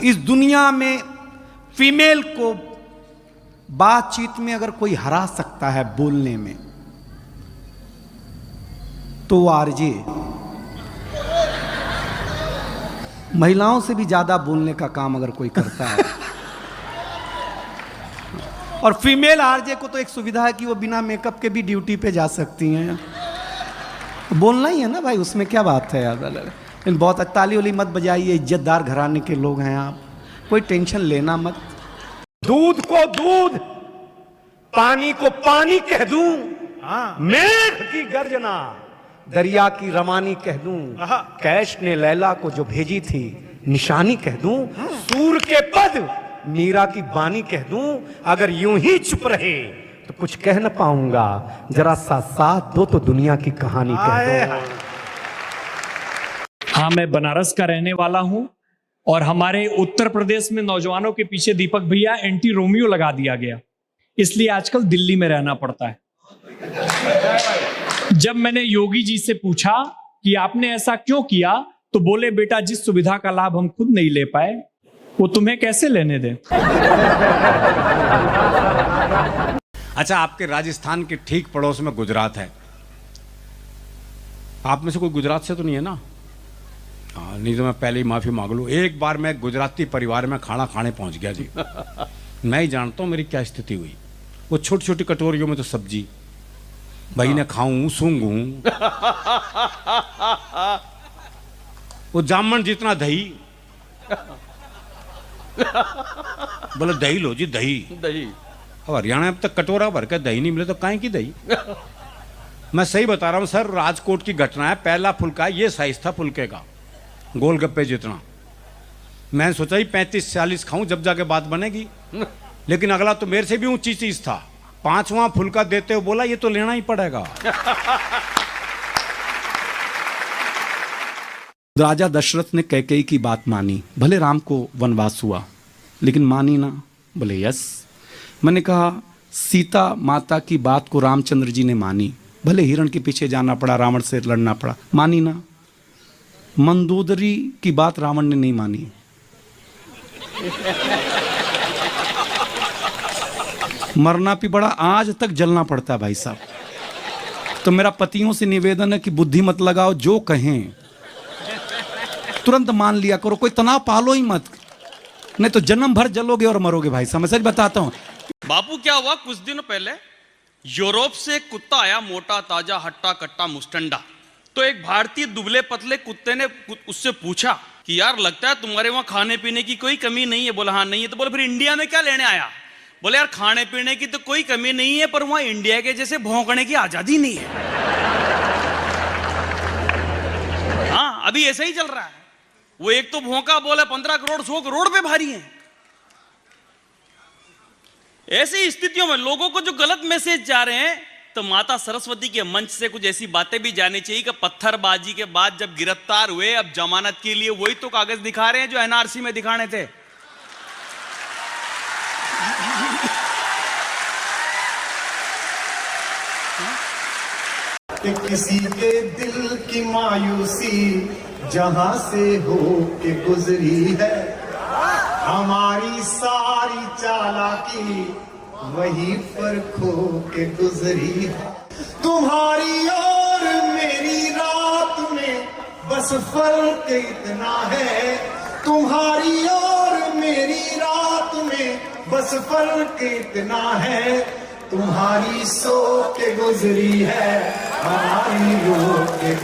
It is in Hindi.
इस दुनिया में फीमेल को बातचीत में अगर कोई हरा सकता है बोलने में, तो वो आरजे। महिलाओं से भी ज्यादा बोलने का काम अगर कोई करता है। और फीमेल आरजे को तो एक सुविधा है कि वो बिना मेकअप के भी ड्यूटी पे जा सकती हैं। बोलना ही है ना भाई, उसमें क्या बात है यार। लेकिन बहुत ताली वाली मत बजाइए, इज्जतदार घराने के लोग हैं आप, कोई टेंशन लेना मत। दूध को दूध, पानी को पानी कह दूं, मेघ की गर्जना, दरिया की रवानी कह दूं, कैश ने लैला को जो भेजी थी निशानी कह दूं, सूर के पद मीरा की बानी कह दूं, अगर यूं ही चुप रहे तो कुछ कह न पाऊंगा, जरा सा साथ दो तो दुनिया की कहानी कह दो। हाँ, मैं बनारस का रहने वाला हूं और हमारे उत्तर प्रदेश में नौजवानों के पीछे दीपक भैया एंटी रोमियो लगा दिया गया, इसलिए आजकल दिल्ली में रहना पड़ता है। जब मैंने योगी जी से पूछा कि आपने ऐसा क्यों किया, तो बोले बेटा जिस सुविधा का लाभ हम खुद नहीं ले पाए वो तुम्हें कैसे लेने दें। अच्छा, आपके राजस्थान के ठीक पड़ोस में गुजरात है। आप में से कोई गुजरात से तो नहीं है ना? हाँ, नहीं तो मैं पहले ही माफी मांग लूं। एक बार मैं गुजराती परिवार में खाना खाने पहुंच गया जी। मैं ही जानता हूं मेरी क्या स्थिति हुई। वो छोटी छोटी कटोरियों में तो सब्जी, भाई ने खाऊं सूंघूं, वो जामन जितना दही। बोले दही लो जी, दही दही। अब हरियाणा में अब तक कटोरा भर के दही नहीं मिले तो काहे की दही। मैं सही बता रहा हूं सर, राजकोट की घटना है। पहला फुल्का ये साइज था फुल्के का, गोलगप्पे जितना। मैंने सोचा ही 35-40 खाऊं जब जाके बात बनेगी, लेकिन अगला तो मेरे से भी ऊंची चीज था। 5वां फुल्का देते हुए बोला ये तो लेना ही पड़ेगा। राजा दशरथ ने कैकेयी की बात मानी, भले राम को वनवास हुआ लेकिन मानी ना। बोले यस। मैंने कहा सीता माता की बात को रामचंद्र जी ने मानी, भले हिरण के पीछे जाना पड़ा, रावण से लड़ना पड़ा, मानी ना। मंदोदरी की बात रावण ने नहीं मानी। मरना भी बड़ा, आज तक जलना पड़ता है भाई साहब। तो मेरा पतियों से निवेदन है कि बुद्धि मत लगाओ, जो कहें तुरंत मान लिया करो, कोई तनाव पालो ही मत, नहीं तो जन्म भर जलोगे और मरोगे भाई साहब। मैं सच बताता हूं। बापू क्या हुआ, कुछ दिन पहले यूरोप से एक कुत्ता आया, मोटा ताजा हट्टा कट्टा मुस्टंडा। तो एक भारतीय दुबले पतले कुत्ते ने उससे पूछा कि यार लगता है तुम्हारे वहां खाने पीने की कोई कमी नहीं है। बोला हाँ नहीं है। तो बोले फिर इंडिया में क्या लेने आया? बोले यार खाने पीने की तो कोई कमी नहीं है, पर वहां इंडिया के जैसे भौंकने की आजादी नहीं है। हाँ, अभी ऐसा ही चल रहा है। वो एक तो भौंका, बोले 15 करोड़ 100 करोड़ पे भारी है। ऐसी स्थितियों में लोगों को जो गलत मैसेज जा रहे हैं, तो माता सरस्वती के मंच से कुछ ऐसी बातें भी जानी चाहिए कि पत्थरबाजी के बाद जब गिरफ्तार हुए, अब जमानत के लिए वही तो कागज दिखा रहे हैं जो एनआरसी में दिखाने थे। कि किसी के दिल की मायूसी जहां से हो के गुजरी है, हमारी सारी चालाकी वहीं पर खो के गुजरी है। तुम्हारी और मेरी रात में बस फर्क इतना है, तुम्हारी और मेरी रात में बस फर्क इतना है, तुम्हारी सो के गुजरी है, हमारी रो के